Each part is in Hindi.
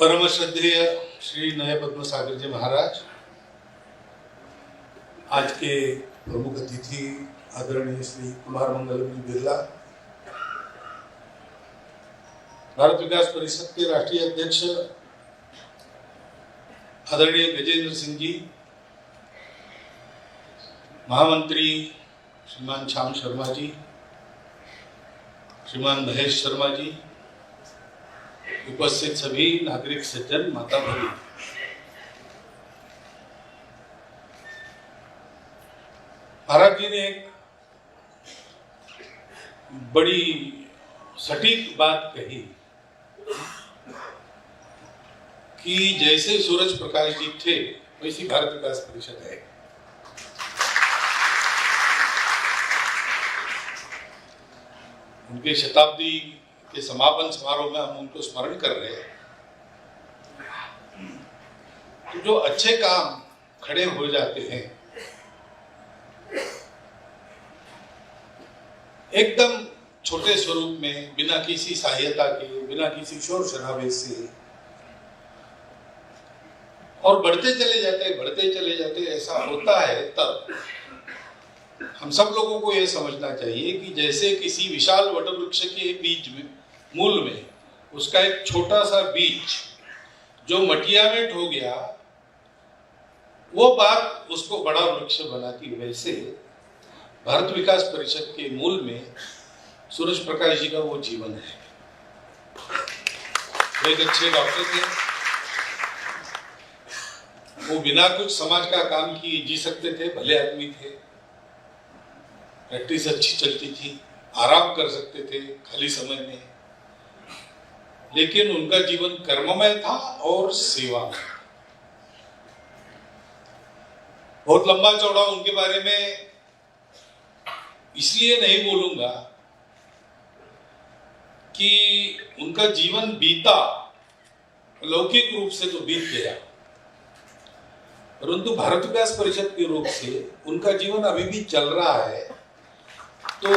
परम श्रद्धेय श्री नए पद्मसागर जी महाराज, आज के प्रमुख अतिथि आदरणीय श्री कुमार मंगलम जी बिरला, भारत विकास परिषद के राष्ट्रीय अध्यक्ष आदरणीय गजेंद्र सिंह जी, महामंत्री श्रीमान श्याम शर्मा जी, श्रीमान महेश शर्मा जी, उपस्थित सभी नागरिक सज्जन, माता भगिनी, महाराज जी ने एक बड़ी सटीक बात कही कि जैसे सूरज प्रकाश जी थे वैसी भारत विकास परिषद है। उनके शताब्दी के समापन समारोह में हम उनको स्मरण कर रहे हैं। तो जो अच्छे काम खड़े हो जाते हैं, एकदम छोटे स्वरूप में, बिना किसी सहायता के, बिना किसी शोर शराबे से, और बढ़ते चले जाते ऐसा होता है, तब हम सब लोगों को यह समझना चाहिए कि जैसे किसी विशाल वटवृक्ष के बीच में, मूल में, उसका एक छोटा सा बीज जो मटिया में ठो गया, वो बात उसको बड़ा वृक्ष बनाती। वैसे भारत विकास परिषद के मूल में सूरज प्रकाश जी का वो जीवन है। वो एक अच्छे डॉक्टर थे, वो बिना कुछ समाज का काम किए जी सकते थे, भले आदमी थे, प्रैक्टिस अच्छी चलती थी, आराम कर सकते थे खाली समय में, लेकिन उनका जीवन कर्ममय था और सेवा में। बहुत लंबा चौड़ा उनके बारे में इसलिए नहीं बोलूंगा कि उनका जीवन बीता, लौकिक रूप से तो बीत गया, परंतु भारत विकास परिषद के रूप से उनका जीवन अभी भी चल रहा है। तो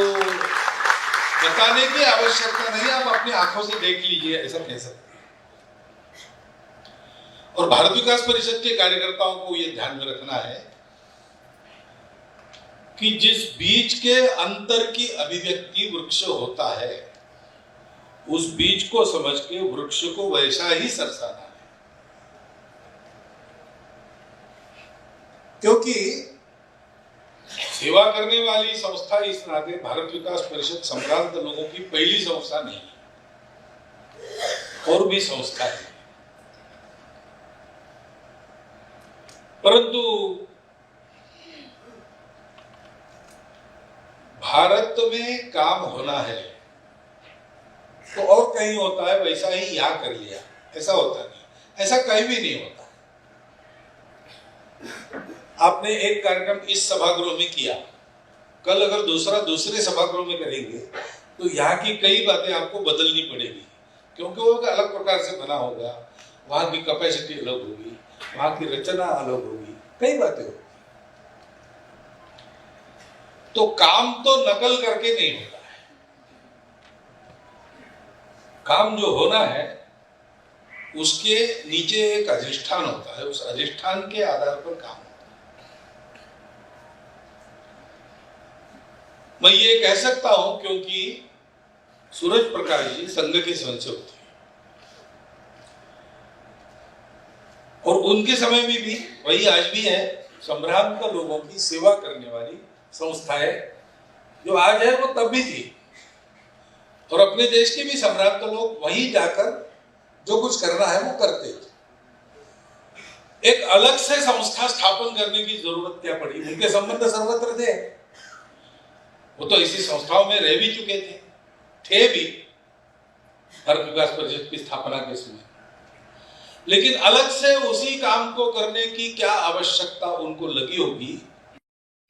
बताने की आवश्यकता नहीं, आप अपनी आंखों से देख लीजिए, ऐसा कह सकते हैं। और भारत विकास परिषद के कार्यकर्ताओं को यह ध्यान में रखना है कि जिस बीज के अंतर की अभिव्यक्ति वृक्ष होता है, उस बीज को समझ के वृक्ष को वैसा ही सरसाना है। क्योंकि सेवा करने वाली संस्था इस नाते भारत विकास परिषद संभ्रांत लोगों की पहली संस्था नहीं, और भी संस्था है, परंतु भारत में काम होना है तो और कहीं होता है, वैसा ही यहां कर लिया, ऐसा होता नहीं, ऐसा कहीं भी नहीं होता। आपने एक कार्यक्रम इस सभागृह में किया, कल अगर दूसरे सभागृह में करेंगे तो यहाँ की कई बातें आपको बदलनी पड़ेगी, क्योंकि वो अलग प्रकार से बना होगा, वहां की कैपेसिटी अलग होगी, वहां की रचना अलग होगी, कई बातें होगी। तो काम तो नकल करके नहीं होता है, काम जो होना है उसके नीचे एक अधिष्ठान होता है, उस अधिष्ठान के आधार पर काम होता है। मैं ये कह सकता हूं क्योंकि सूरज प्रकाश जी संघ के वंशज थे, और उनके समय में भी वही आज भी है, संभ्रांत लोगों की सेवा करने वाली संस्था है। जो आज है वो तब भी थी, और अपने देश के भी सम्राट लोग वहीं जाकर जो कुछ करना है वो करते थे। एक अलग से संस्था स्थापन करने की जरूरत क्या पड़ी? उनके संबंध सर्वत्र थे, वो तो इसी संस्थाओं में रह भी चुके थे भी भारत विकास परिषद की स्थापना के समय, लेकिन अलग से उसी काम को करने की क्या आवश्यकता उनको लगी होगी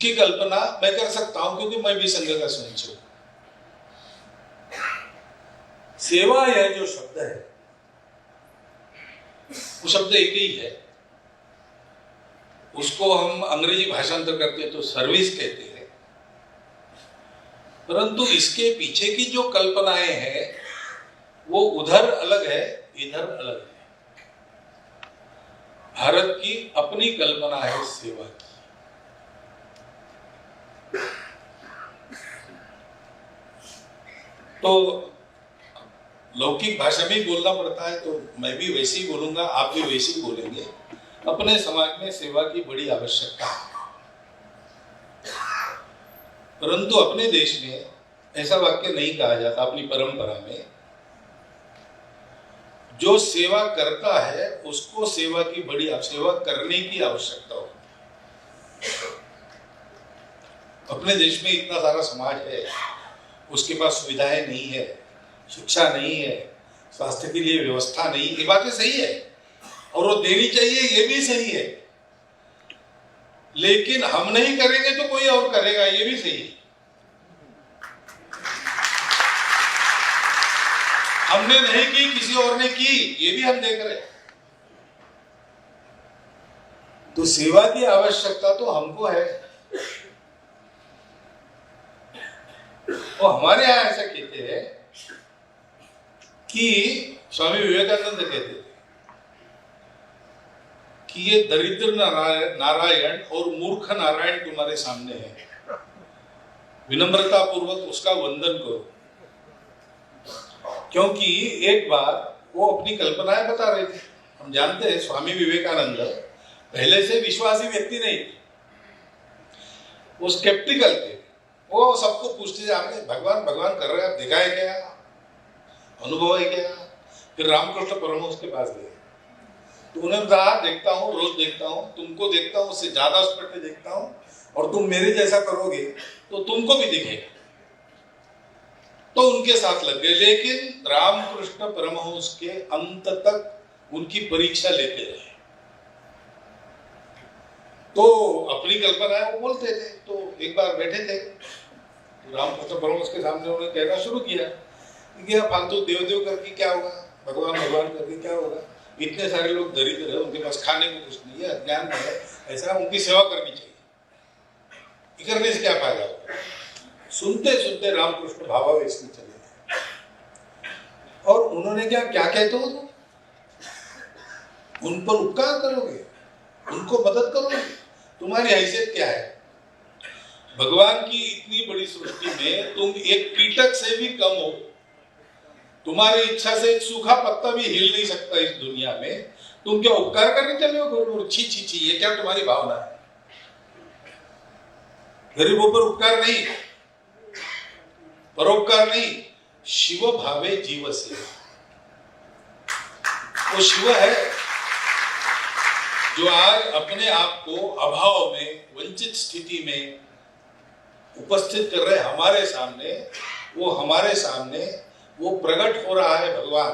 की कल्पना मैं कर सकता हूं, क्योंकि मैं भी संघ का सदस्य हूं। सेवा यह जो शब्द है, वो शब्द एक ही है, उसको हम अंग्रेजी भाषांतर करते तो सर्विस कहते हैं, परंतु इसके पीछे की जो कल्पनाएं हैं वो उधर अलग है, इधर अलग है। भारत की अपनी कल्पना है सेवा की। तो लौकिक भाषा में ही बोलना पड़ता है, तो मैं भी वैसे ही बोलूंगा, आप भी वैसे ही बोलेंगे। अपने समाज में सेवा की बड़ी आवश्यकता है, परंतु अपने देश में ऐसा वाक्य नहीं कहा जाता। अपनी परंपरा में जो सेवा करता है उसको सेवा करने की आवश्यकता होती है। अपने देश में इतना सारा समाज है, उसके पास सुविधाएं नहीं है, शिक्षा नहीं है, स्वास्थ्य के लिए व्यवस्था नहीं, ये बातें सही है और वो देनी चाहिए, ये भी सही है। लेकिन हम नहीं करेंगे तो कोई और करेगा, ये भी सही है। हमने नहीं की, किसी और ने की, ये भी हम देख रहे हैं। तो सेवा की आवश्यकता तो हमको है। और हमारे यहां ऐसा कहते हैं कि स्वामी विवेकानंद कहते थे कि ये दरिद्र नारायण और मूर्ख नारायण तुम्हारे सामने है, विनम्रता पूर्वक उसका वंदन करो। क्योंकि एक बार वो अपनी कल्पनाएं बता रहे थे। हम जानते हैं स्वामी विवेकानंद पहले से विश्वासी व्यक्ति नहीं थे, वो स्केप्टिकल थे। वो सबको पूछते थे, आपने भगवान भगवान कर रहे हैं, आप देखा है क्या, अनुभव है क्या? फिर रामकृष्ण परमहंस के पास गए तो उन्होंने कहा, देखता हूँ, रोज देखता हूँ, तुमको देखता हूँ, उससे ज्यादा स्पष्ट में देखता हूँ, और तुम मेरे जैसा करोगे तो तुमको भी दिखेगा। तो उनके साथ लग गए, लेकिन रामकृष्ण परमहंस के अंत तक उनकी परीक्षा लेते रहे। तो अपनी कल्पना है वो बोलते थे। तो एक बार बैठे थे, रामकृष्ण परमहंस के सामने उन्होंने कहना शुरू किया कि फालतू देव देव करके क्या होगा, भगवान भगवान करके क्या होगा, इतने सारे लोग दरिद्र है, उनके पास खाने को कुछ नहीं है, अज्ञान में है, ऐसा उनकी सेवा करनी चाहिए, करने से क्या फायदा होगा। सुनते सुनते रामकृष्ण भावावेश में चले गए। और उन्होंने क्या कहते हो, उन पर उपकार करोगे, उनको मदद करोगे, तुम्हारी हैसियत क्या है? भगवान की इतनी बड़ी सृष्टि में तुम एक कीटक से भी कम हो। तुम्हारी इच्छा से एक सूखा पत्ता भी हिल नहीं सकता इस दुनिया में, तुम क्या उपकार करने चले हो? छी छी छी, ये क्या तुम्हारी भावना है? गरीबों पर उपकार नहीं, परोपकार नहीं, शिव भावे जीव सेवा। वो शिव है जो आज अपने आप को अभाव में, वंचित स्थिति में उपस्थित कर रहे हमारे सामने। वो हमारे सामने वो प्रकट हो रहा है भगवान,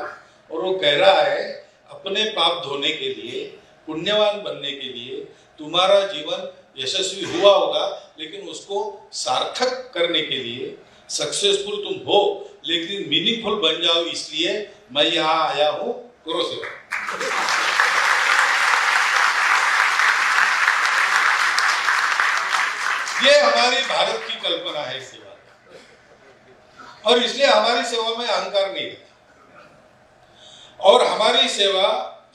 और वो कह रहा है अपने पाप धोने के लिए, पुण्यवान बनने के लिए तुम्हारा जीवन यशस्वी हुआ होगा, लेकिन उसको सार्थक करने के लिए सक्सेसफुल तुम हो, लेकिन मीनिंगफुल बन जाओ, इसलिए मैं यहां आया हूं, करो सेवा। ये हमारी भारत की कल्पना है सेवा, और इसलिए हमारी सेवा में अहंकार नहीं रहता। और हमारी सेवा,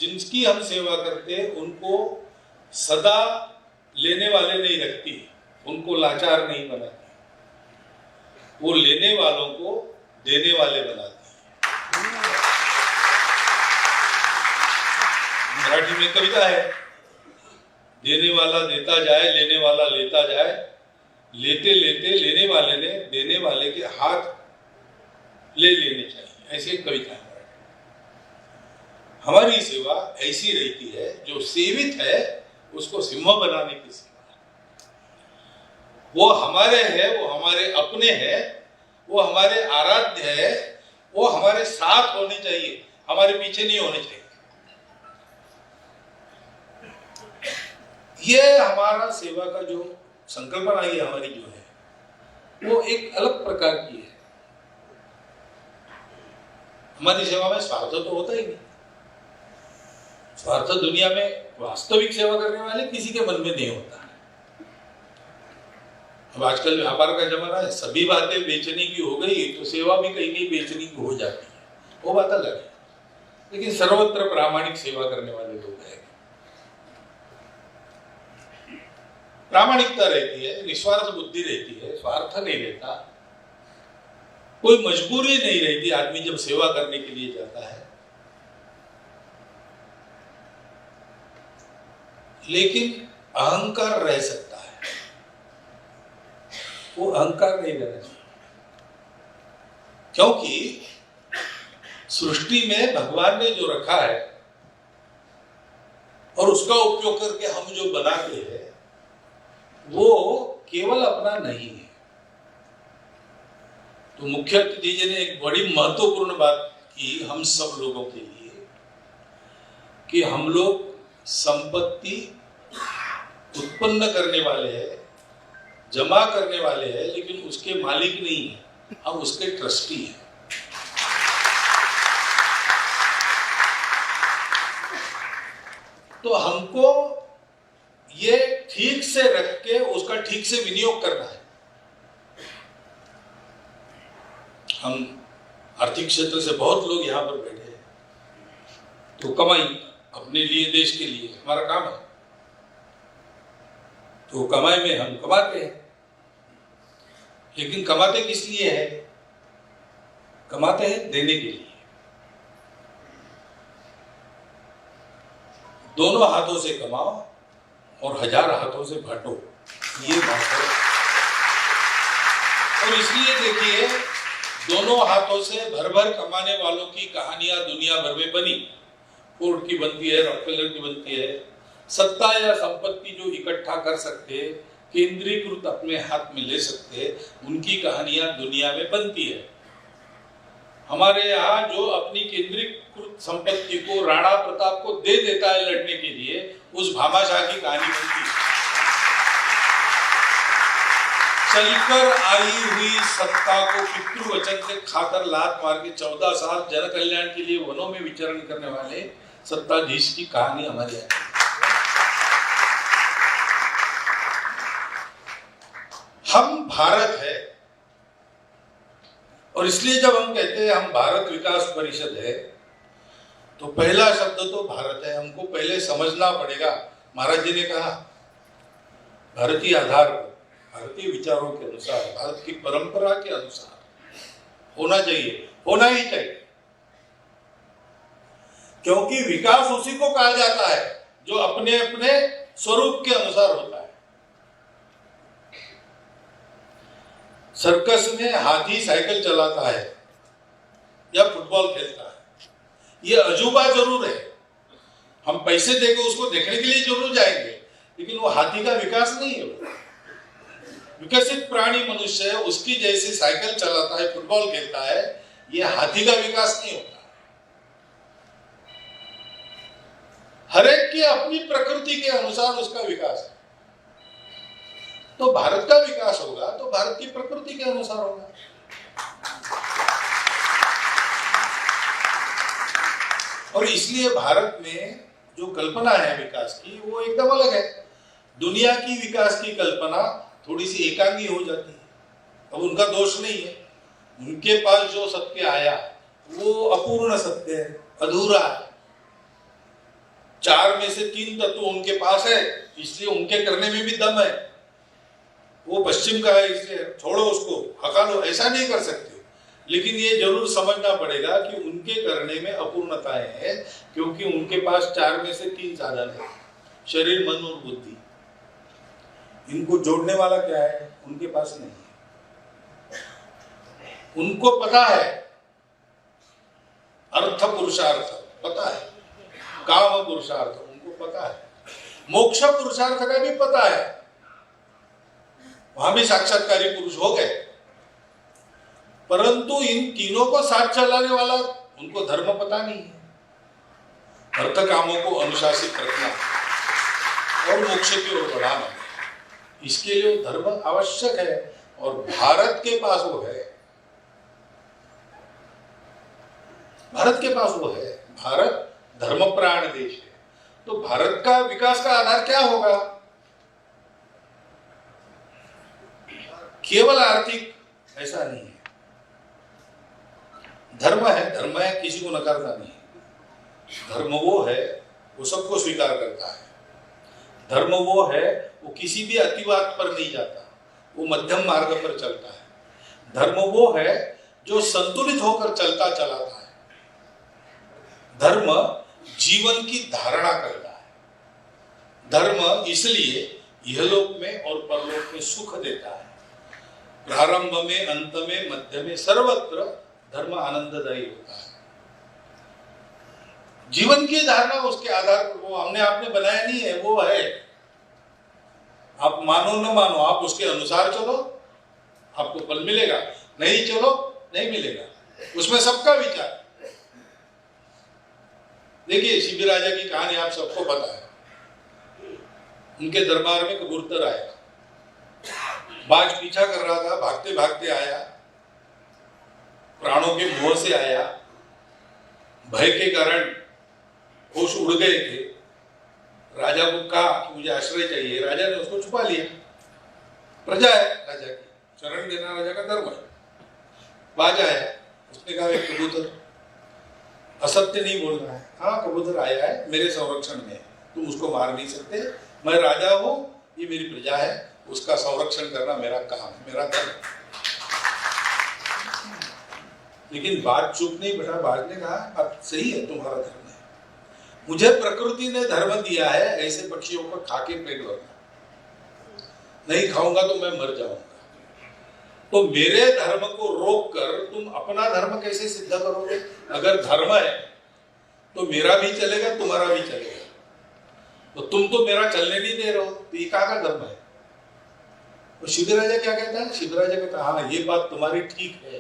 जिनकी हम सेवा करते उनको सदा लेने वाले नहीं रखती, उनको लाचार नहीं बनाती, वो लेने वालों को देने वाले बनाती है। मराठी में कविता है, देने वाला देता जाए, लेने वाला लेता जाए, लेते लेते लेने वाले ने देने वाले के हाथ ले लेने चाहिए, ऐसी एक कविता है। हमारी सेवा ऐसी रहती है, जो सेवित है उसको सिंह बनाने की सेवा। वो हमारे है, वो हमारे अपने हैं, वो हमारे आराध्य है, वो हमारे साथ होने चाहिए, हमारे पीछे नहीं होने चाहिए। ये हमारा सेवा का जो संकल्पना है हमारी जो है, वो एक अलग प्रकार की है। हमारी सेवा में स्वार्थ तो होता ही नहीं। स्वार्थ दुनिया में वास्तविक सेवा करने वाले किसी के मन में नहीं होता है। अब आजकल व्यापार का जमाना है, सभी बातें बेचने की हो गई तो सेवा भी कहीं कहीं बेचने की हो जाती है, वो बात अलग है। लेकिन सर्वत्र प्रामाणिक सेवा करने वाले लोग हैं, प्रामाणिकता रहती है, निस्वार्थ बुद्धि रहती है, स्वार्थ नहीं रहता, कोई मजबूरी नहीं रहती आदमी जब सेवा करने के लिए जाता है। लेकिन अहंकार रह सकता है, वो अहंकार नहीं रहना चाहिए, क्योंकि सृष्टि में भगवान ने जो रखा है और उसका उपयोग करके हम जो बनाते हैं वो केवल अपना नहीं है। तो मुख्य अतिथि जी ने एक बड़ी महत्वपूर्ण बात की हम सब लोगों के लिए कि हम लोग संपत्ति उत्पन्न करने वाले हैं, जमा करने वाले हैं, लेकिन उसके मालिक नहीं है, हम उसके ट्रस्टी हैं। तो हमको ये ठीक से रख के उसका ठीक से विनियोग करना है। हम आर्थिक क्षेत्र से बहुत लोग यहाँ पर बैठे हैं, तो कमाई अपने लिए, देश के लिए हमारा काम है, तो कमाई में हम कमाते हैं, लेकिन कमाते किस लिए है? कमाते हैं देने के लिए। दोनों हाथों से कमाओ और 1000 हाथों से बांटो, ये बात है। और इसलिए देखिए, दोनों हाथों से भर भर कमाने वालों की कहानियां दुनिया भर में बनी। फोर्ड की बनती है, रॉकफेलर की बनती है। सत्ता या संपत्ति जो इकट्ठा कर सकते, केंद्रीकृत अपने हाथ में ले सकते, उनकी कहानियां दुनिया में बनती है। हमारे यहाँ जो अपनी केंद्रीकृत संपत्ति को राणा प्रताप को दे देता है लड़ने के लिए, उस भामाशाह की कहानी बनती है। चलकर आई हुई सत्ता को पितृवचन से खाकर लात मार के 14 साल जन कल्याण के लिए वनों में विचरण करने वाले सत्ताधीश की कहानी हमारे यहाँ। हम भारत है, और इसलिए जब हम कहते हैं हम भारत विकास परिषद है, तो पहला शब्द तो भारत है। हमको पहले समझना पड़ेगा। महाराज जी ने कहा भारतीय आधार, भारतीय विचारों के अनुसार, भारत की परंपरा के अनुसार होना चाहिए, होना ही चाहिए, क्योंकि विकास उसी को कहा जाता है जो अपने अपने स्वरूप के अनुसार होता है। सर्कस में हाथी साइकिल चलाता है या फुटबॉल खेलता है, ये अजूबा जरूर है। हम पैसे देकर उसको देखने के लिए जरूर जाएंगे, लेकिन वो हाथी का विकास नहीं है। विकसित प्राणी मनुष्य है, उसकी जैसी साइकिल चलाता है, फुटबॉल खेलता है, ये हाथी का विकास नहीं होता। हर एक की अपनी प्रकृति के अनुसार उसका विकास है। तो भारत का विकास होगा तो भारत की प्रकृति के अनुसार होगा। और इसलिए भारत में जो कल्पना है विकास की, वो एकदम अलग है। दुनिया की विकास की कल्पना थोड़ी सी एकांगी हो जाती है। अब उनका दोष नहीं है, उनके पास जो सत्य आया वो अपूर्ण सत्य है, अधूरा है। 4 में से 3 तत्व उनके पास है, इसलिए उनके करने में भी दम है। वो पश्चिम का है, इसलिए छोड़ो उसको, हका लो, ऐसा नहीं कर सकते। लेकिन ये जरूर समझना पड़ेगा कि उनके करने में अपूर्णताएं हैं, क्योंकि उनके पास 4 में से 3 साधन है, शरीर, मन और बुद्धि। इनको जोड़ने वाला क्या है? उनके पास नहीं है। उनको पता है अर्थ पुरुषार्थ, पता है काम पुरुषार्थ, उनको पता है मोक्ष पुरुषार्थ का भी पता है। वहां भी साक्षात्कारी पुरुष हो गए, परंतु इन तीनों को साथ चलाने वाला उनको धर्म पता नहीं है। अर्थ कामों को अनुशासित रखना और मोक्ष की ओर बढ़ाना, इसके लिए धर्म आवश्यक है, और भारत के पास वो है। भारत के पास वो है। भारत धर्मप्राण देश है। तो भारत का विकास का आधार क्या होगा? केवल आर्थिक ऐसा नहीं है। धर्म है, धर्म है, किसी को नकारता नहीं। धर्म वो है वो सबको स्वीकार करता है। धर्म वो है वो किसी भी अतिवाद पर नहीं जाता, वो मध्यम मार्ग पर चलता है। धर्म वो है जो संतुलित होकर चलता चलाता है। धर्म जीवन की धारणा करता है। धर्म इसलिए इहलोक में और परलोक में सुख देता है। प्रारंभ में, अंत में, मध्य में, सर्वत्र धर्म आनंददायी होता है। जीवन की धारणा उसके आधार पर, वो हमने आपने बनाया नहीं है, वो है। आप मानो न मानो, आप उसके अनुसार चलो, आपको फल मिलेगा, नहीं चलो नहीं मिलेगा। उसमें सबका विचार। देखिए शिबिर राजा की कहानी आप सबको पता है। उनके दरबार में कबूतर आया, बाज पीछा कर रहा था, भागते भागते आया, प्राणों के मोह से आया, भय के कारण होश उड़ गए थे। राजा को कहा कि मुझे आश्रय चाहिए, राजा ने उसको छुपा लिया। प्रजा है राजा की, शरण देना राजा का धर्म है। बाज आया, उसने कहा एक कबूतर असत्य नहीं बोल रहा है, हाँ कबूतर आया है, मेरे संरक्षण में, तुम उसको मार नहीं सकते, मैं राजा हूं, ये मेरी प्रजा है, उसका संरक्षण करना मेरा काम है, मेरा धर्म। लेकिन बात चुप नहीं बैठा, बाज ने कहा बात सही है, तुम्हारा धर्म है, मुझे प्रकृति ने धर्म दिया है ऐसे पक्षियों को खा के पेट भरना, नहीं खाऊंगा तो मैं मर जाऊंगा। तो मेरे धर्म को रोक कर तुम अपना धर्म कैसे सिद्ध करोगे? अगर धर्म है तो मेरा भी चलेगा, तुम्हारा भी चलेगा। तो तुम तो मेरा चलने नहीं दे रहे हो, तो ये कहाँ का धर्म है? तो शिबिर राजा क्या कहता है? शिबिर राजा कहता है हाँ ये बात तुम्हारी ठीक है,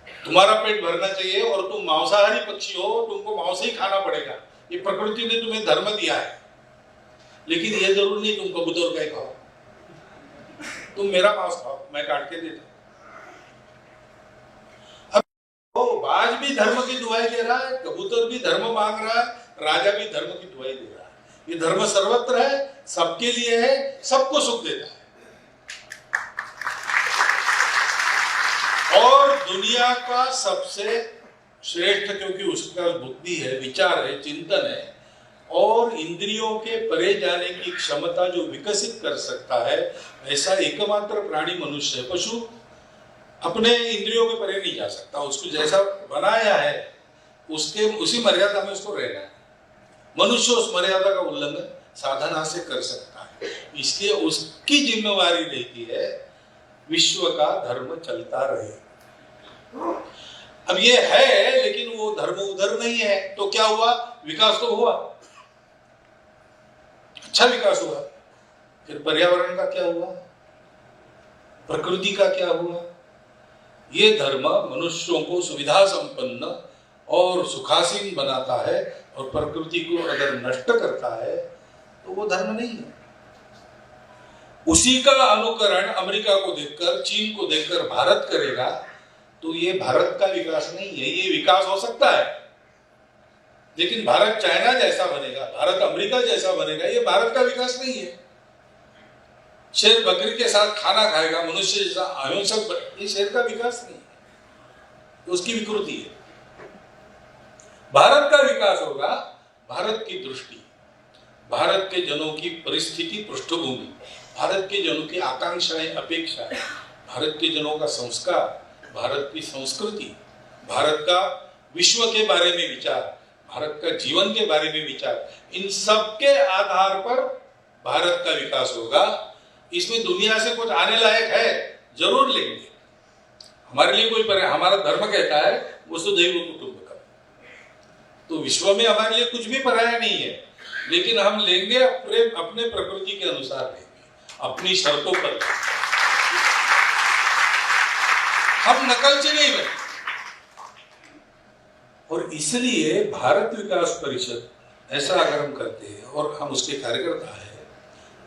तुम्हारा पेट भरना चाहिए और तुम मांसाहारी पक्षी हो, तुमको मांस ही खाना पड़ेगा, ये प्रकृति ने तुम्हें धर्म दिया है। लेकिन ये जरूर नहीं तुम कबूतर का ही खाओ, तुम मेरा मांस खाओ, मैं काट के देता। अब वो बाज भी धर्म की दुहाई दे रहा है, कबूतर भी धर्म मांग रहा है, राजा भी धर्म की दुहाई दे रहा है। ये धर्म सर्वत्र है, सबके लिए है, सबको सुख देता है। और दुनिया का सबसे श्रेष्ठ, क्योंकि उसका बुद्धि है, विचार है, चिंतन है और इंद्रियों के परे जाने की क्षमता जो विकसित कर सकता है, ऐसा एकमात्र प्राणी मनुष्य है। पशु अपने इंद्रियों के परे नहीं जा सकता, उसको जैसा बनाया है उसके उसी मर्यादा में उसको रहना है। मनुष्य उस मर्यादा का उल्लंघन साधना से कर सकता है, इसलिए उसकी जिम्मेवारी रहती है विश्व का धर्म चलता रहे। अब ये है, लेकिन वो धर्म उधर नहीं है, तो क्या हुआ? विकास तो हुआ, अच्छा विकास हुआ। फिर पर्यावरण का क्या हुआ? प्रकृति का क्या हुआ? ये धर्म मनुष्यों को सुविधा संपन्न और सुखासीन बनाता है और प्रकृति को अगर नष्ट करता है तो वो धर्म नहीं है। उसी का अनुकरण अमेरिका को देखकर, चीन को देखकर भारत करेगा तो ये भारत का विकास नहीं है। ये विकास हो सकता है, लेकिन भारत चाइना जैसा बनेगा, भारत अमेरिका जैसा बनेगा, ये भारत का विकास नहीं है। शेर बकरी के साथ खाना खाएगा, मनुष्य जैसा अहिंसक, ये शेर का विकास नहीं है, तो उसकी विकृति है। भारत का विकास होगा भारत की दृष्टि, भारत के जनों की परिस्थिति, पृष्ठभूमि, भारत के जनों की आकांक्षाएं, अपेक्षाएं, भारत के जनों का संस्कार, भारत की संस्कृति, भारत का विश्व के बारे में विचार, भारत का जीवन के बारे में विचार, इन सब के आधार पर भारत का विकास होगा। इसमें दुनिया से कुछ आने लायक है, जरूर लेंगे। हमारे लिए कोई हमारा धर्म कहता है वसुधैव कुटुंबकम, तो विश्व में हमारे लिए कुछ भी पराया नहीं है, लेकिन हम लेंगे अपने प्रकृति के अनुसार लेंगे, अपनी शर्तों पर। हम नकलची नहीं बने। और इसलिए भारत विकास परिषद ऐसा अगर हम करते हैं और हम उसके कार्यकर्ता हैं,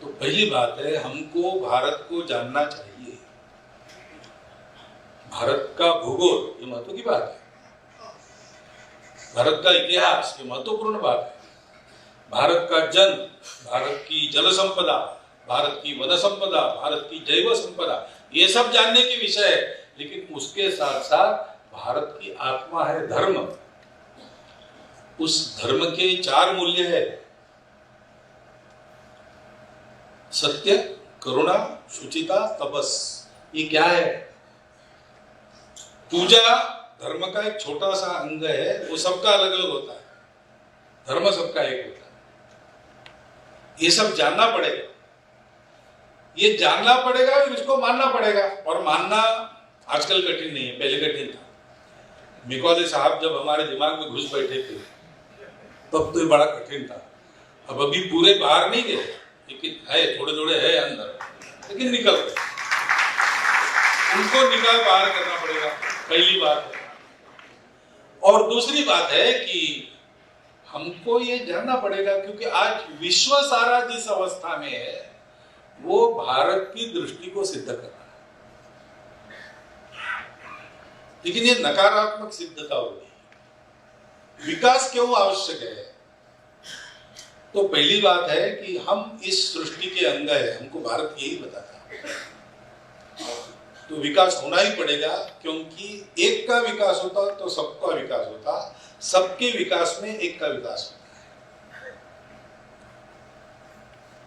तो पहली बात है हमको भारत को जानना चाहिए। भारत का भूगोल ये महत्व की बात है, भारत का इतिहास ये महत्वपूर्ण बात है, भारत का जन, भारत की जल संपदा, भारत की वन संपदा, भारत की जैव संपदा, ये सब जानने के विषय है। लेकिन उसके साथ साथ भारत की आत्मा है धर्म, उस धर्म के 4 मूल्य है। सत्य, करुणा, शुचिता, तपस, ये क्या है? पूजा धर्म का एक छोटा सा अंग है, वो सबका अलग अलग होता है, धर्म सबका एक होता है। ये सब जानना पड़ेगा, ये जानना पड़ेगा और इसको मानना पड़ेगा। और मानना आजकल कठिन नहीं है, पहले कठिन था। मिकौले साहब जब हमारे दिमाग में घुस बैठे थे तब तो ये बड़ा कठिन था। अब अभी पूरे बाहर नहीं गए, लेकिन है, थोड़े थोड़े है अंदर, लेकिन निकल गए। उनको निकाल बाहर करना पड़ेगा, पहली बात है। और दूसरी बात है कि हमको ये जानना पड़ेगा, क्योंकि आज विश्व सारा जिस अवस्था में है वो भारत की दृष्टि को सिद्ध कर रहा है, लेकिन ये नकारात्मक सिद्धता होगी। विकास क्यों आवश्यक है? तो पहली बात है कि हम इस सृष्टि के अंग है, हमको भारत यही बताता है। तो विकास होना ही पड़ेगा, क्योंकि एक का विकास होता तो सबका विकास होता, सबके विकास में एक का विकास होता है।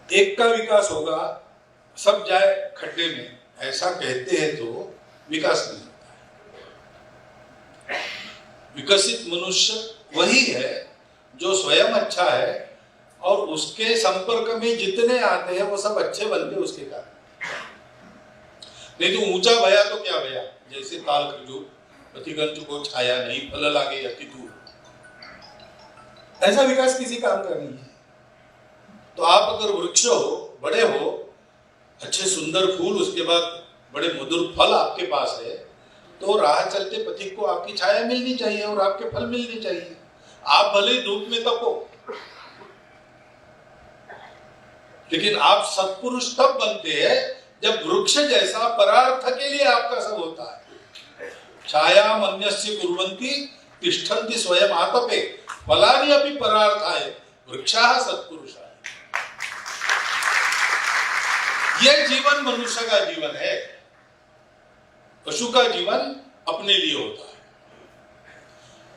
एक का विकास होगा, सब जाए खड्डे में, ऐसा कहते हैं तो विकास नहीं होता है। विकसित मनुष्य वही है जो स्वयं अच्छा है और उसके संपर्क में जितने आते हैं वो सब अच्छे बनते उसके कारण। नहीं तो ऊंचा भया तो क्या भया, जैसे ताल खजूर, प्रतिगंज को छाया नहीं, फल लागे अति दूर। ऐसा विकास किसी काम का नहीं है। तो आप अगर वृक्ष हो, बड़े हो, अच्छे सुंदर फूल, उसके बाद बड़े मधुर फल आपके पास है, तो राह चलते पथिक को आपकी छाया मिलनी चाहिए और आपके फल मिलने चाहिए। आप भले धूप में तपो, लेकिन आप सत्पुरुष तब बनते हैं जब वृक्ष जैसा परार्थ के लिए आपका सब होता है। छाया मन्यस्य कुर्वन्ति तिष्ठन्ति स्वयं आतपे फलानि अपि परार्थाय वृक्षाः सत्पुरुषाः। यह जीवन मनुष्य का जीवन है। पशु का जीवन अपने लिए होता है,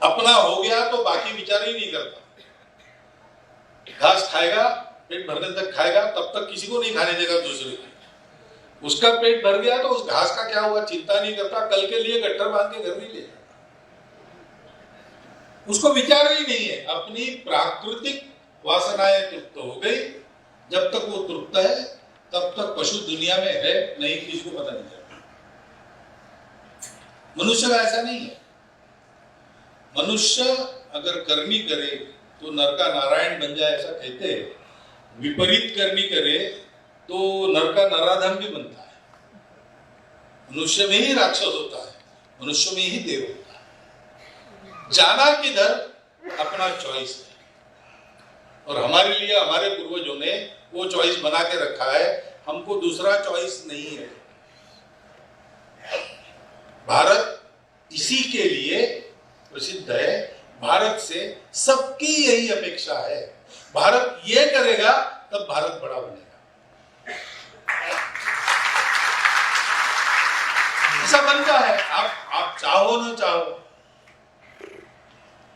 अपना हो गया तो बाकी विचार ही नहीं करता। घास खाएगा, पेट भरने तक खाएगा, तब तक किसी को नहीं खाने देगा दूसरे को। उसका पेट भर गया तो उस घास का क्या हुआ चिंता नहीं करता, कल के लिए गट्ठर बांध के घर नहीं ले जाता। उसको विचार ही नहीं है। अपनी प्राकृतिक वासनाएं तृप्त हो गई, जब तक वो तृप्त है तब तक पशु दुनिया में है, नहीं किसी को पता नहीं चलता। मनुष्य का ऐसा नहीं है। मनुष्य अगर करनी करे तो नर का नारायण बन जाए, ऐसा कहते हैं। विपरीत करनी करे तो नर का नराधम भी बनता है। मनुष्य में ही राक्षस होता है, मनुष्य में ही देव होता है। जाना किधर, अपना चॉइस है। और हमारे लिए हमारे पूर्वजों ने वो चॉइस बना के रखा है, हमको दूसरा चॉइस नहीं है। भारत इसी के लिए प्रसिद्ध है। भारत से सबकी यही अपेक्षा है। भारत ये करेगा तब भारत बड़ा बनेगा। ऐसा बनता है। आप चाहो ना चाहो,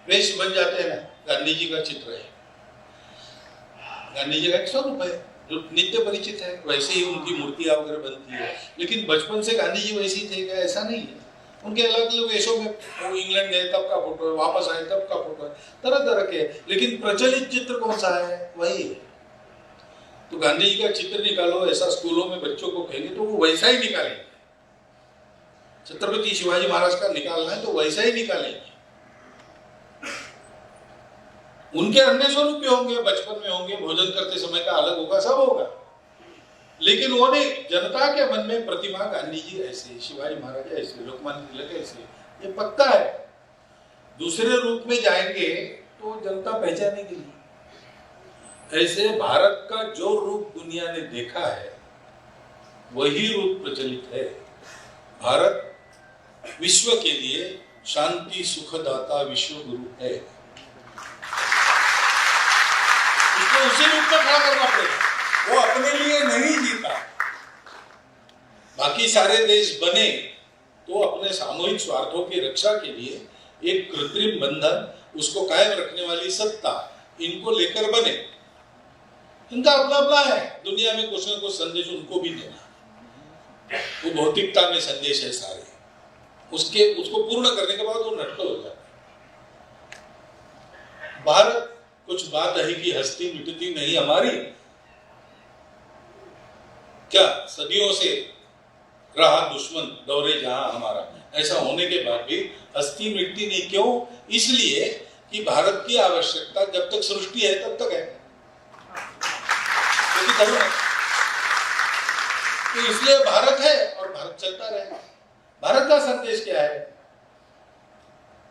वेश बन जाते हैं ना। गांधी जी का चित्र है, गांधी जी का एक स्वरूप है जो नित्य परिचित है, वैसे ही उनकी मूर्तियां वगैरह बनती है। लेकिन बचपन से गांधी जी वैसे ही थे क्या? ऐसा नहीं है। उनके अलग अलग वेशों में, वो इंग्लैंड गए तब का फोटो है, वापस आए तब का फोटो है, तरह तरह के। लेकिन प्रचलित चित्र कौन सा है? वही है। तो गांधी जी का चित्र निकालो, ऐसा स्कूलों में बच्चों को कहेंगे तो वो वैसा ही निकालेंगे। छत्रपति शिवाजी महाराज का निकालना है तो वैसा ही निकालेंगे। उनके अन्य स्वरूप भी होंगे, बचपन में होंगे, भोजन करते समय का अलग होगा, सब होगा। लेकिन वो नहीं, जनता के मन में प्रतिमा गांधी जी ऐसे, शिवाजी महाराज ऐसे, लोकमान्य तिलक ऐसे, ये पक्का है। दूसरे रूप में जाएंगे तो जनता पहचानेगी नहीं। ऐसे भारत का जो रूप दुनिया ने देखा है वही रूप प्रचलित है। भारत विश्व के लिए शांति सुखदाता विश्व गुरु है। इसको उसी रूप में खड़ा करना पड़ेगा। वो अपने लिए नहीं जीता। बाकी सारे देश बने तो अपने सामूहिक स्वार्थों की रक्षा के लिए एक कृत्रिम बंधन, उसको कायम रखने वाली सत्ता, इनको लेकर बने। इनका अपना अपना है, दुनिया में कुछ ना कुछ संदेश उनको भी देना, वो भौतिकता में संदेश है सारे, उसको पूर्ण करने के बाद वो नष्ट हो जाता है। भारत कुछ बात है कि हस्ती मिटती नहीं हमारी, क्या सदियों से रहा दुश्मन दौरे जहां हमारा, ऐसा होने के बाद भी हस्ती मिटती नहीं। क्यों? इसलिए कि भारत की आवश्यकता जब तक सृष्टि है तब तक है, तो इसलिए भारत है और भारत चलता रहेगा। भारत का संदेश क्या है?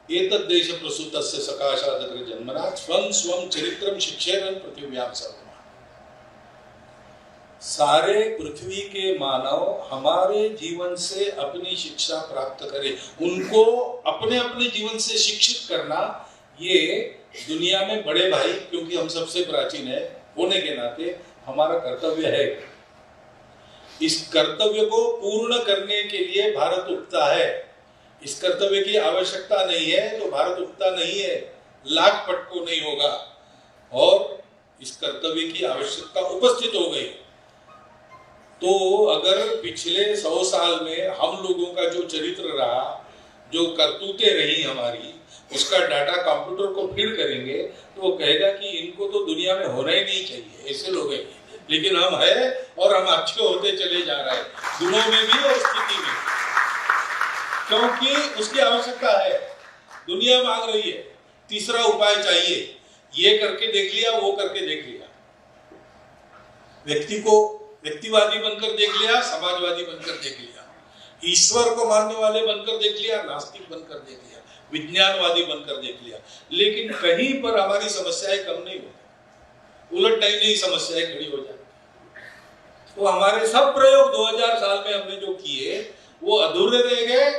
एतद् देश प्रसूतस्य सकाशात् जन्मना स्वं स्वं चरित्रम शिक्षेरन् पृथिव्यां सर्वमा। सारे पृथ्वी के मानव हमारे जीवन से अपनी शिक्षा प्राप्त करें, उनको अपने अपने जीवन से शिक्षित करना ये दुनिया में बड़े भाई, क्योंकि हम सबसे प्राचीन है होने के नाते हमारा कर्तव्य है। इस कर्तव्य को पूर्ण करने के लिए भारत उठता है। इस कर्तव्य की आवश्यकता नहीं है तो भारत उठता नहीं है, लाख पटको नहीं होगा। और इस कर्तव्य की आवश्यकता उपस्थित हो गई तो अगर पिछले 100 साल में हम लोगों का जो चरित्र रहा, जो करतूतें रही हमारी, उसका डाटा कंप्यूटर को फीड करेंगे तो वो कहेगा कि इनको तो दुनिया में होना ही नहीं चाहिए, ऐसे लोग हैं। लेकिन हम है और हम अच्छे होते चले जा रहे हैं, गुणों में भी और स्थिति में, क्योंकि उसकी आवश्यकता है। दुनिया मांग रही है, तीसरा उपाय चाहिए, ये करके देख लिया, वो करके देख लिया, व्यक्ति को व्यक्तिवादी बनकर देख लिया, समाजवादी बनकर देख लिया, ईश्वर को मानने वाले बनकर देख लिया, नास्तिक बनकर देख लिया, विज्ञानवादी बनकर देख लिया, लेकिन कहीं पर हमारी समस्याएं कम नहीं होती, उलट नई नई समस्याएं खड़ी हो जाती। तो हमारे सब प्रयोग 2000 साल में हमने जो किए वो अधूरे रह गए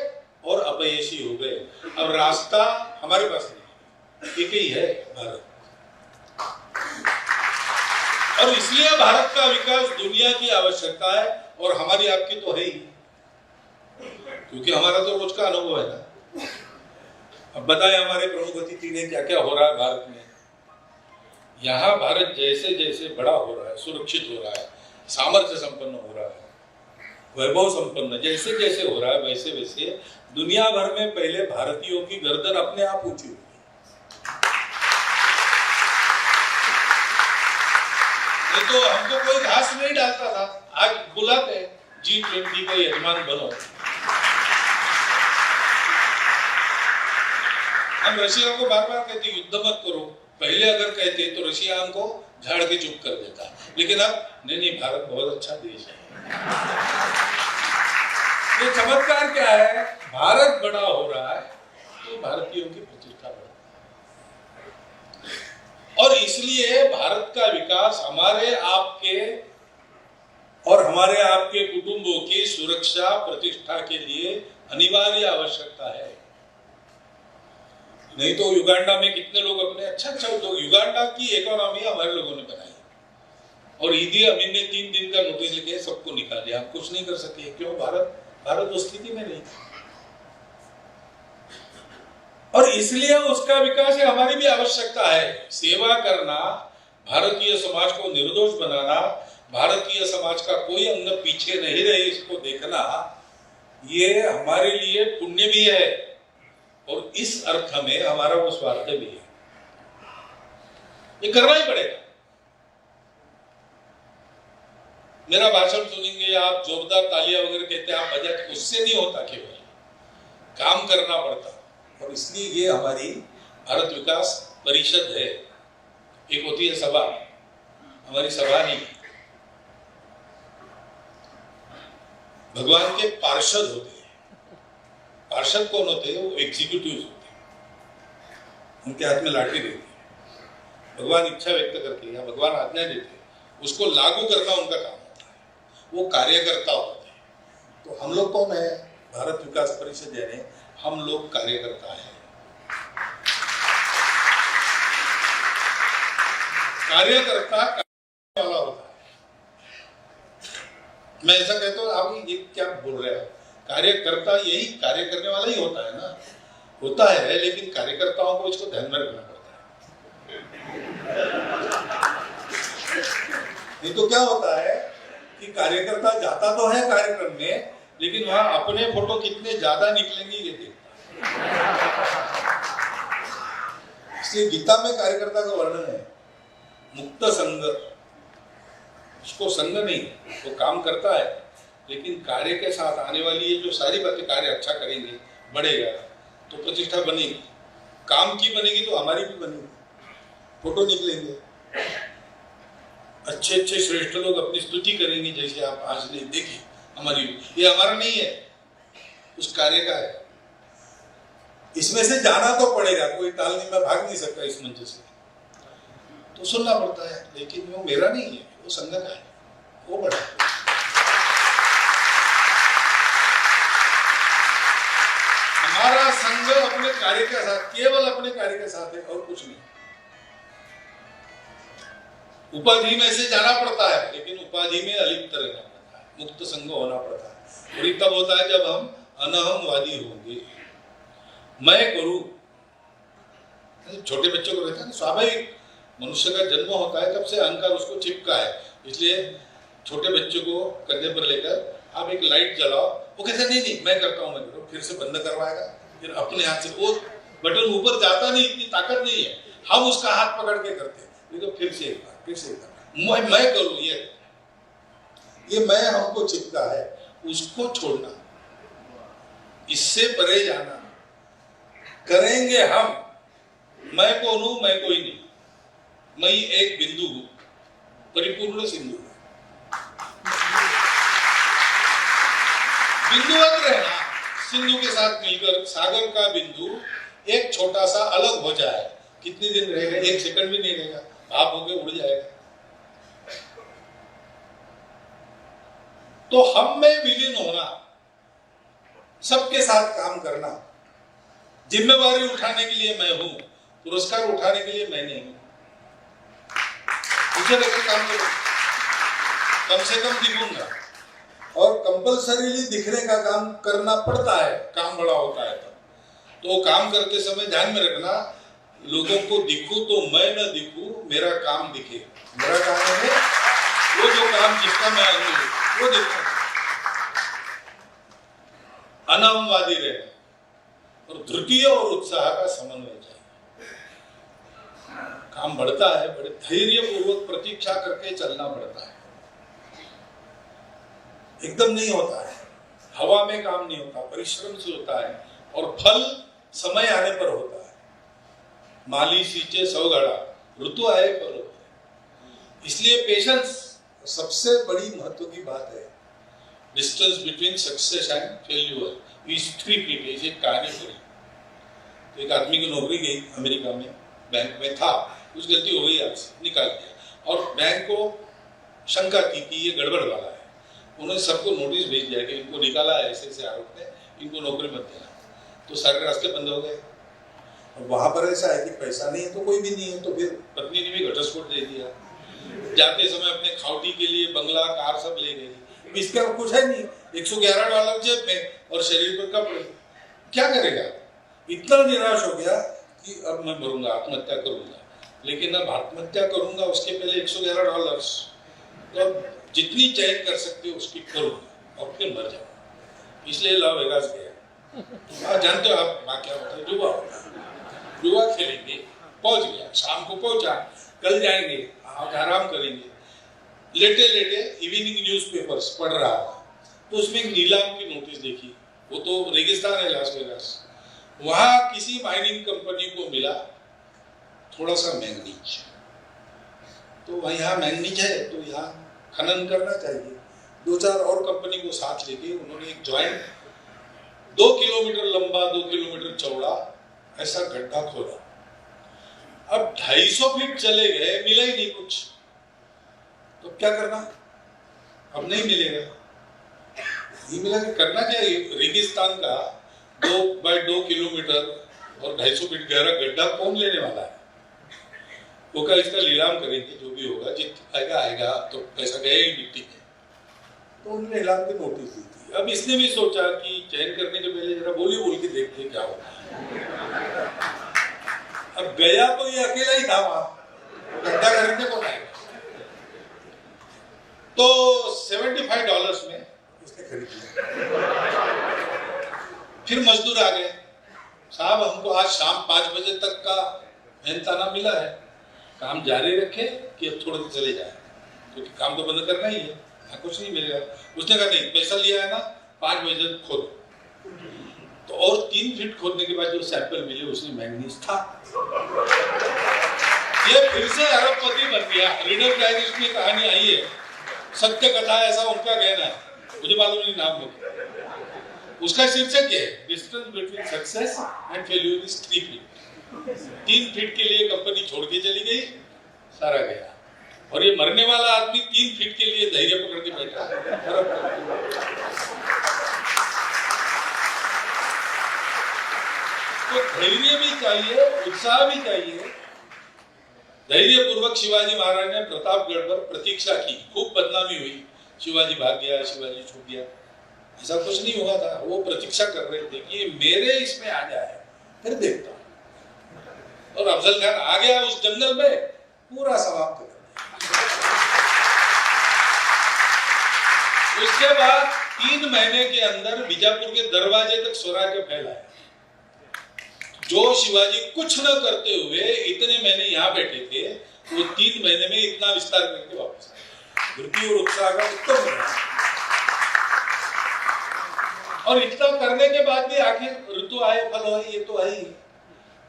और अपयशी हो गए। अब रास्ता हमारे पास नहीं, एक ही है भारत, और इसलिए भारत का विकास दुनिया की आवश्यकता है और हमारी आपकी तो है ही, क्योंकि हमारा तो रोज का अनुभव है ना। अब बताएं हमारे प्रमुख अतिथि ने क्या क्या हो रहा है भारत में। यहाँ भारत जैसे जैसे बड़ा हो रहा है, सुरक्षित हो रहा है, सामर्थ्य संपन्न हो रहा है, वैभव संपन्न जैसे जैसे हो रहा है, वैसे वैसे दुनिया भर में पहले भारतीयों की गर्दन अपने आप ऊंची हुई। तो हमको कोई घास नहीं डालता था, आज बुलाते हैं G20 का यजमान बनो। हम रशिया को बार बार कहते युद्ध मत करो, पहले अगर कहते तो रशिया हमको झाड़ के चुप कर देता, लेकिन अब नहीं, भारत बहुत अच्छा देश है। ये चमत्कार क्या है? भारत बड़ा हो रहा है तो भारतीयों की प्रतिष्ठा बढ़, और इसलिए भारत का विकास हमारे आपके और हमारे आपके कुटुंबों की सुरक्षा प्रतिष्ठा के लिए अनिवार्य आवश्यकता है। नहीं तो युगांडा में कितने लोग अपने अच्छा उद्योग, युगांडा की इकोनॉमी हमारे लोगों ने बनाई, और ईदी अमीन ने 3 दिन का नोटिस लिखे सबको निकाल दिया, आप कुछ नहीं कर सके। क्यों? भारत उस स्थिति में नहीं, और इसलिए उसका विकास है, हमारी भी आवश्यकता है। सेवा करना, भारतीय समाज को निर्दोष बनाना, भारतीय समाज का कोई अंग पीछे नहीं रहे इसको देखना, ये हमारे लिए पुण्य भी है और इस अर्थ में हमारा वो स्वार्थ भी है। ये करना ही पड़ेगा। मेरा भाषण सुनेंगे आप, जोरदार तालियां वगैरह कहते हैं आप, बजट उससे नहीं होता, केवल काम करना पड़ता। और इसलिए ये हमारी भारत विकास परिषद है। एक होती है सभा, हमारी सभा नहीं, भगवान के पार्षद होते हैं। पार्षद कौन होते हैं? वो एग्जीक्यूटिव होते हैं, उनके हाथ में लाठी रहती है। भगवान इच्छा व्यक्त करके या भगवान आज्ञा देते हैं, उसको लागू करना उनका काम होता है, वो कार्यकर्ता होते हैं। तो हम लोग कौन है? भारत विकास परिषद, यानी हम लोग कार्यकर्ता हैं। कार्यकर्ता वाला होता है। मैं ऐसा कहता हूँ, आप ये क्या बोल रहे हो? कार्यकर्ता यही कार्य करने वाला ही होता है ना, होता है, लेकिन कार्यकर्ताओं को इसको ध्यान में रखना पड़ता है। नहीं तो क्या होता है कि कार्यकर्ता जाता तो है कार्यक्रम में, लेकिन वहां अपने फोटो कितने ज्यादा निकलेंगे ये देखता। इसलिए गीता में कार्यकर्ता का वर्णन है, मुक्त संग, उसको संग नहीं, वो काम करता है लेकिन कार्य के साथ आने वाली ये जो सारी बातें, कार्य अच्छा करेंगे, बढ़ेगा तो प्रतिष्ठा बनेगी, काम की बनेगी तो हमारी भी बनेगी, फोटो निकलेंगे, अच्छे अच्छे श्रेष्ठ लोग अपनी स्तुति करेंगे, जैसे आप आज ने देखी हमारी, ये हमारा नहीं है, उस कार्य का है। इसमें से जाना तो पड़ेगा, कोई तालनी में भाग नहीं सकता इस मंच से, तो सुनना पड़ता है, लेकिन वो मेरा नहीं है, वो संघ का है, वो बड़ा है। हमारा संघ अपने कार्य के साथ, केवल अपने कार्य के साथ है और कुछ नहीं। उपाधि में से जाना पड़ता है, लेकिन उपाधि में अलिप्त रहना पड़ता है, मुक्त संघ होना पड़ता है। और तब होता है जब हम अनहमवादी होंगे, मैं करूं। छोटे बच्चों को रहता है ना, स्वाभाविक मनुष्य का जन्म होता है तब से अहंकार उसको चिपका है, इसलिए छोटे बच्चों को कंधे पर लेकर आप एक लाइट जलाओ, वो कहते नहीं नहीं मैं करता हूं, मैं करूं, फिर से बंद करवाएगा, फिर अपने हाथ से वो बटन ऊपर जाता नहीं, इतनी ताकत नहीं है, हम उसका हाथ पकड़ के करते हैं, तो फिर से एक बार, फिर से एक बार, मैं करूं, ये मैं हमको चिपका है, उसको छोड़ना, इससे परे जाना, करेंगे हम। मैं कौन हूं? मैं कोई नहीं, मैं एक बिंदु हूं, परिपूर्ण सिंधु। बिंदुवत रहना, सिंधु के साथ मिलकर सागर का बिंदु एक छोटा सा अलग हो जाए, कितने दिन रहेगा? 1 सेकंड भी नहीं रहेगा, भाप होके उड़ जाएगा। तो हम में विलीन होना, सबके साथ काम करना, जिम्मेवारी उठाने के लिए मैं हूं, पुरस्कार उठाने के लिए मैं नहीं हूं। मुझे लेकर काम करो, कम से कम दिखूंगा, और कंपल्सरीली दिखने का काम करना पड़ता है, काम बड़ा होता है तब। तो काम करते समय ध्यान में रखना, लोगों को दिखूं तो मैं न दिखूं, मेरा काम दिखे। मेरा काम है वो जो काम जिसका मैं हूं वो दिखूं। अनहमवादी रहे और धृतीय और उत्साह का समन्वय चाहिए। काम बढ़ता है, बड़े धैर्य पूर्वक प्रतीक्षा करके चलना पड़ता है, एकदम नहीं होता है, हवा में काम नहीं होता, परिश्रम से होता है, और फल समय आने पर होता है। माली सींचे 100 घड़ा, ऋतु आए पर होता है। इसलिए पेशेंस सबसे बड़ी महत्व की बात है। Distance between success and failure is 3 feet, इसे कहानी पड़ी। तो एक आदमी की नौकरी गई अमेरिका में, बैंक में था, कुछ गलती हो गई, आपसे निकाल दिया, और बैंक को शंका थी कि ये गड़बड़ वाला है। उन्होंने सबको नोटिस भेज दिया कि इनको निकाला है ऐसे ऐसे आरोप में, इनको नौकरी मत देना। तो सारे रास्ते बंद हो गए। और वहां पर ऐसा है कि पैसा नहीं है तो कोई भी नहीं है, तो फिर पत्नी ने भी घटस्फोट दे दिया। जाते समय अपने खाउटी के लिए बंगला कार सब ले गई, इसका कुछ है नहीं, $111 जेब में और शरीर पर कपड़े, क्या करेगा? इतना निराश हो गया कि अब मैं मरूंगा, आत्महत्या करूंगा। लेकिन अब आत्महत्या करूंगा उसके पहले $111, तो जितनी चयन कर सकते हो उसकी करूंगा और फिर मर जाऊंगा। इसलिए लॉस वेगास गया। जानते हो आप वहां क्या होता है? जुआ खेलेंगे, पहुंच गया, शाम को पहुंचा, कल जाएंगे, आज आराम करेंगे। लेटे लेटे इवनिंग न्यूज़पेपर्स पढ़ रहा था, तो उसमें एक नीलाम की नोटिस देखी। वो तो रेगिस्तान है लास वेगास, वहां किसी माइनिंग कंपनी को मिला थोड़ा सा मैंगनीज। तो यहाँ मैंगनीज है तो यहाँ खनन करना चाहिए। 2-4 और कंपनी को साथ लेके उन्होंने एक जॉइंट 2 किलोमीटर लंबा, 2 किलोमीटर चौड़ा ऐसा गड्ढा खोदा। अब 250 फीट चले गए, मिला ही नहीं कुछ, तो क्या करना? अब नहीं मिलेगा, नहीं मिला कि करना क्या? रेगिस्तान का 2x2 किलोमीटर और 250 फीट गहरा गड्ढा कौन लेने वाला है? वो क्या इसका नीलाम करेंगे, जो भी होगा, जितना आएगा आएगा, तो पैसा गया ही मिट्टी में। तो उन्होंने नीलाम की नोटिस दी थी। अब इसने भी सोचा कि चयन करने के पहले जरा बोल के देखते क्या होगा। अब गया तो ये अकेला ही था वहां, गड्ढा खरीदने कौन आएगा? तो $75 में उसने खरीद लिया। फिर मजदूर आ गए, साहब हमको आज शाम 5 बजे तक का मेहनताना मिला है, काम जारी रखे कि अब थोड़े चले जाए, क्योंकि काम तो बंद करना ही है, कुछ नहीं मिलेगा। उसने कहा नहीं, पैसा लिया है ना, 5 बजे तक खोदो। तो और 3 फीट खोदने के बाद जो सैंपल मिले उसमें मैंगनीज था। ये फिर से अरबपति बन गया। रीडर डाइजेस्ट में कहानी आई है, सत्य कथा है, ऐसा उनका कहना है, मुझे मालूम नहीं नाम लोग। उसका शीर्षक है distance between success and failure is 3 feet. 3 feet के लिए कंपनी छोड़ के चली गई, सारा गया। और ये मरने वाला आदमी 3 फीट के लिए धैर्य पकड़ के बैठा। तो धैर्य भी चाहिए, उत्साह भी चाहिए। धैर्य पूर्वक शिवाजी महाराज ने प्रतापगढ़ पर प्रतीक्षा की, खूब बदनामी हुई, शिवाजी भाग गया, शिवाजी छूट गया, ऐसा कुछ नहीं हुआ था। वो प्रतीक्षा कर रहे थे कि मेरे इसमें आ जाए, फिर देखता हूं। और अफजल खान आ गया उस जंगल में, पूरा समाप्त कर दिया। उसके बाद 3 महीने के अंदर बीजापुर के दरवाजे तक स्वराज्य फैलाया। जो शिवाजी कुछ न करते हुए इतने महीने यहाँ बैठे थे, वो 3 महीने में इतना विस्तार करके वापस आए। वृद्धि और उत्साह का उत्तम है। और इतना करने के बाद भी आखिर ऋतु आए फल आए, ये तो है ही।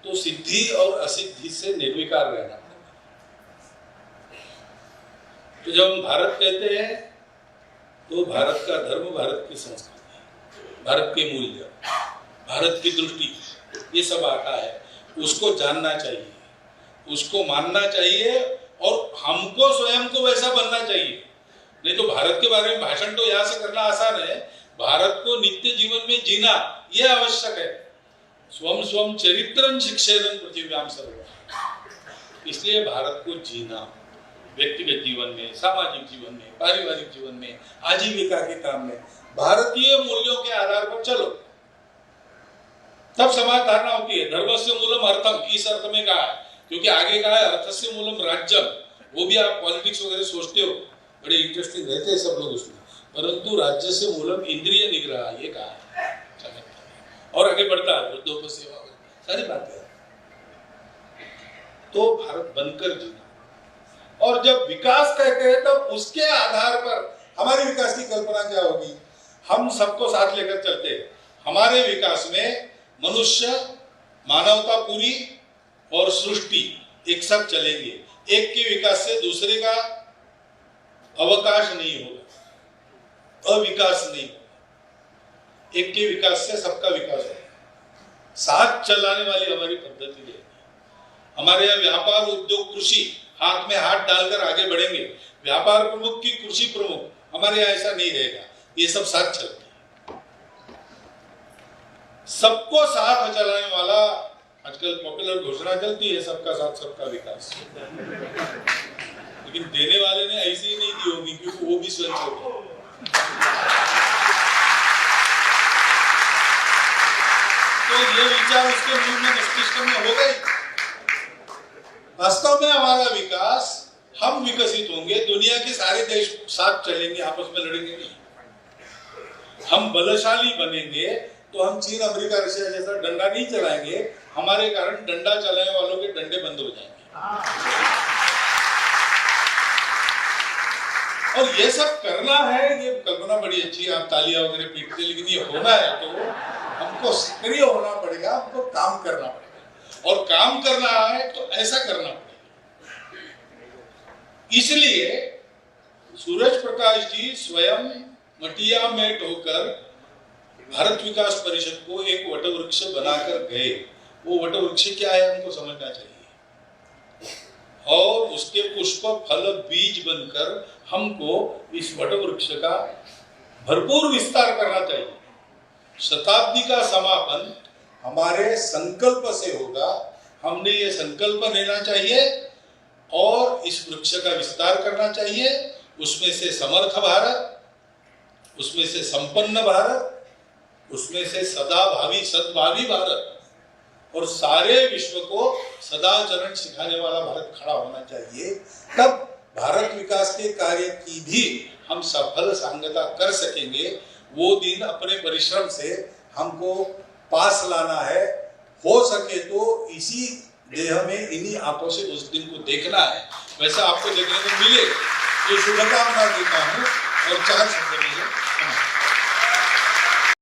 तो सिद्धि और असिद्धि से निर्विकार रहना। तो जब हम भारत कहते हैं तो भारत का धर्म, भारत की संस्कृति, भारत के मूल्य, भारत की दृष्टि, ये सब आता है। उसको जानना चाहिए, उसको मानना चाहिए, और हमको स्वयं को वैसा बनना चाहिए। नहीं तो भारत के बारे में भाषण तो यहाँ से करना आसान है, भारत को नित्य जीवन में जीना ये आवश्यक है। स्वम स्वम चरित्रं शिक्षेरं पृथिव्याम सर्वम्। इसलिए भारत को जीना, व्यक्तिगत जीवन में, सामाजिक जीवन में, पारिवारिक जीवन में, आजीविका के काम में भारतीय मूल्यों के आधार पर चलो, तब समाज धारणा होती है। धर्मस्य मूलम अर्थम, इस अर्थ में कहा है, क्योंकि आगे कहा है अर्थस्य मूलम राज्यम। वो भी आप पॉलिटिक्स वगैरह सोचते हो, बड़े इंटरेस्टिंग रहते हैं सब लोग उसमें, परंतु राज्य से मूलम इंद्रिय निग्रह, ये कहा है। और आगे बढ़ता है वृद्धों सेवा, सारी बातें। तो भारत बनकर जीना, और जब विकास कहते हैं तब उसके आधार पर हमारे विकास की कल्पना क्या होगी। हम सबको साथ लेकर चलते हैं। हमारे विकास में मनुष्य, मानवता पूरी और सृष्टि एक साथ चलेंगे। एक के विकास से दूसरे का अवकाश नहीं होगा, अविकास नहीं होगा। एक के विकास से सबका विकास होगा। साथ चलाने वाली हमारी पद्धति है। हमारे यहाँ व्यापार, उद्योग, कृषि हाथ में हाथ डालकर आगे बढ़ेंगे। व्यापार प्रमुख की कृषि प्रमुख, हमारे यहाँ ऐसा नहीं रहेगा। ये सब साथ चलते, सबको साथ चलाने वाला आजकल पॉपुलर घोषणा चलती है, सबका साथ सबका विकास। लेकिन देने वाले ने ऐसी ही नहीं दी होगी, क्योंकि वो भी स्वयं होगा। तो ये विचार उसके मूल में, मस्तिष्क में होगा ही। वास्तव में हमारा विकास, हम विकसित होंगे, दुनिया के सारे देश साथ चलेंगे, आपस में लड़ेंगे नहीं। हम बलशाली बनेंगे तो हम चीन, अमेरिका, रशिया जैसा डंडा नहीं चलाएंगे। हमारे कारण डंडा चलाने वालों के डंडे बंद हो जाएंगे। और ये सब करना है, ये कल्पना बड़ी अच्छी है, आप तालियां वगैरह पीटते, लेकिन ये होना है तो हमको सक्रिय होना पड़ेगा, हमको काम करना पड़ेगा। और काम करना है तो ऐसा करना पड़ेगा। इसलिए सूरज प्रकाश जी स्वयं मटिया में होकर भारत विकास परिषद को एक वटवृक्ष बनाकर गए। वो वटवृक्ष क्या है हमको समझना चाहिए, और उसके पुष्प, फल, बीज बनकर हमको इस वटवृक्ष का भरपूर विस्तार करना चाहिए। शताब्दी का समापन हमारे संकल्प से होगा। हमने ये संकल्प लेना चाहिए और इस वृक्ष का विस्तार करना चाहिए। उसमें से समर्थ भारत, उसमें से संपन्न भारत, उसमें से सदाभावी सद्भावी भारत, और सारे विश्व को सदाचरण सिखाने वाला भारत खड़ा होना चाहिए। तब भारत विकास के कार्य की भी हम सफल सांगता कर सकेंगे, वो दिन अपने परिश्रम से हमको पास लाना है। हो सके तो इसी देह में इन्हीं आंखों से उस दिन को देखना है, वैसा आपको देखने को मिले। ये शुभकामना देता हूँ और 4 शब्द में